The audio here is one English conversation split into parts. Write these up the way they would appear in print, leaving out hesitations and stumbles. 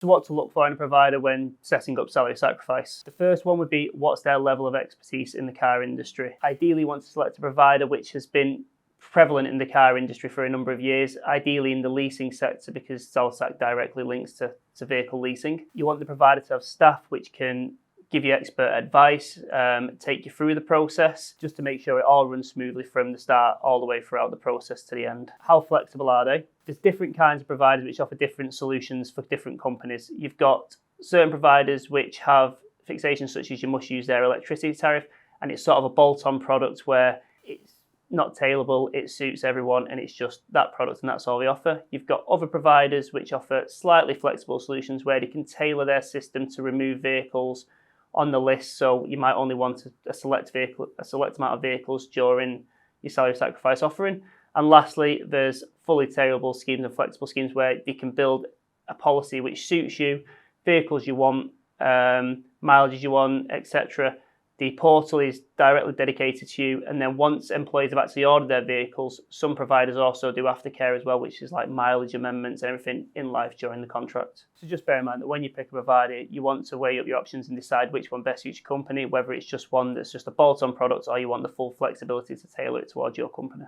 So what to look for in a provider when setting up salary sacrifice? The first one would be, what's their level of expertise in the car industry? Ideally, you want to select a provider which has been prevalent in the car industry for a number of years, ideally in the leasing sector, because SalSac directly links to vehicle leasing. You want the provider to have staff which can give you expert advice, take you through the process, just to make sure it all runs smoothly from the start all the way throughout the process to the end. How flexible are they? There's different kinds of providers which offer different solutions for different companies. You've got certain providers which have fixations such as you must use their electricity tariff, and it's sort of a bolt-on product where it's not tailorable, it suits everyone, and it's just that product and that's all they offer. You've got other providers which offer slightly flexible solutions where they can tailor their system to remove vehicles on the list, so you might only want a select amount of vehicles during your salary sacrifice offering. And lastly, there's fully tailorable schemes and flexible schemes where you can build a policy which suits you, vehicles you want, mileages you want, etc. The portal is directly dedicated to you, and then once employees have actually ordered their vehicles, some providers also do aftercare as well, which is like mileage amendments and everything in life during the contract. So just bear in mind that when you pick a provider, you want to weigh up your options and decide which one best suits your company, whether it's just one that's just a bolt-on product or you want the full flexibility to tailor it towards your company.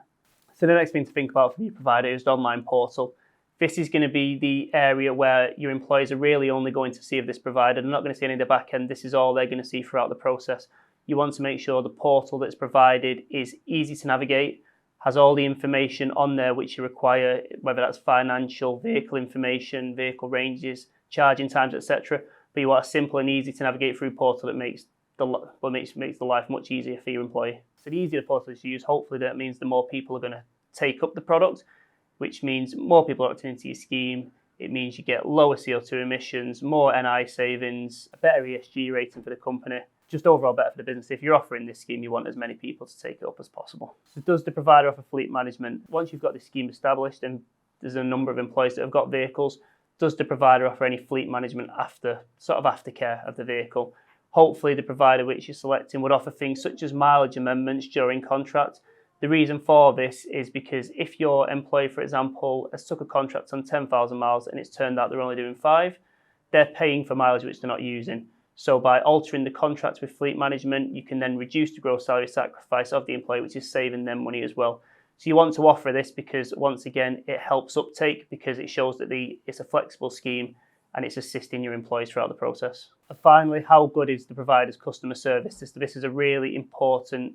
So the next thing to think about for your provider is the online portal. This is going to be the area where your employees are really only going to see of this provider. They're not going to see any of the back end. This is all they're going to see throughout the process. You want to make sure the portal that's provided is easy to navigate, has all the information on there which you require, whether that's financial, vehicle information, vehicle ranges, charging times, etc. But you want a simple and easy to navigate through portal that makes the life much easier for your employee. So the easier the portal is to use, hopefully that means the more people are going to take up the product, which means more people are opting into your scheme. It means you get lower CO2 emissions, more NI savings, a better ESG rating for the company, just overall better for the business. If you're offering this scheme, you want as many people to take it up as possible. So does the provider offer fleet management? Once you've got the scheme established and there's a number of employees that have got vehicles, does the provider offer any fleet management aftercare of the vehicle? Hopefully the provider which you're selecting would offer things such as mileage amendments during contract. The reason for this is because if your employee, for example, has took a contract on 10,000 miles and it's turned out they're only doing 5, they're paying for mileage which they're not using. So by altering the contract with fleet management, you can then reduce the gross salary sacrifice of the employee, which is saving them money as well. So you want to offer this because, once again, it helps uptake because it shows that it's a flexible scheme and it's assisting your employees throughout the process. And finally, how good is the provider's customer service? This is a really important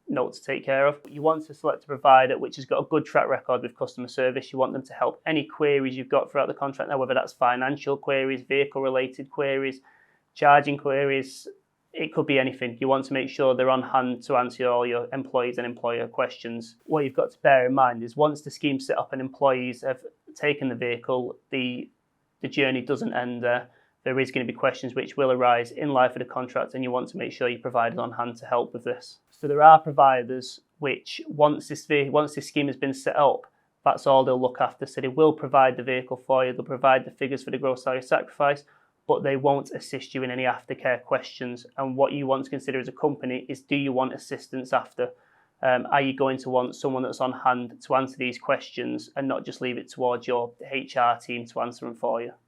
note to take care of. You want to select a provider which has got a good track record with customer service. You want them to help any queries you've got throughout the contract now, whether that's financial queries, vehicle-related queries, charging queries, it could be anything. You want to make sure they're on hand to answer all your employees and employer questions. What you've got to bear in mind is once the scheme's set up and employees have taken the vehicle, the journey doesn't end there. There is going to be questions which will arise in life of the contract, and you want to make sure your provider's on hand to help with this. So there are providers which, once this scheme has been set up, that's all they'll look after. So they will provide the vehicle for you, they'll provide the figures for the gross salary sacrifice, but they won't assist you in any aftercare questions. And what you want to consider as a company is, do you want assistance after? Are you going to want someone that's on hand to answer these questions and not just leave it towards your HR team to answer them for you?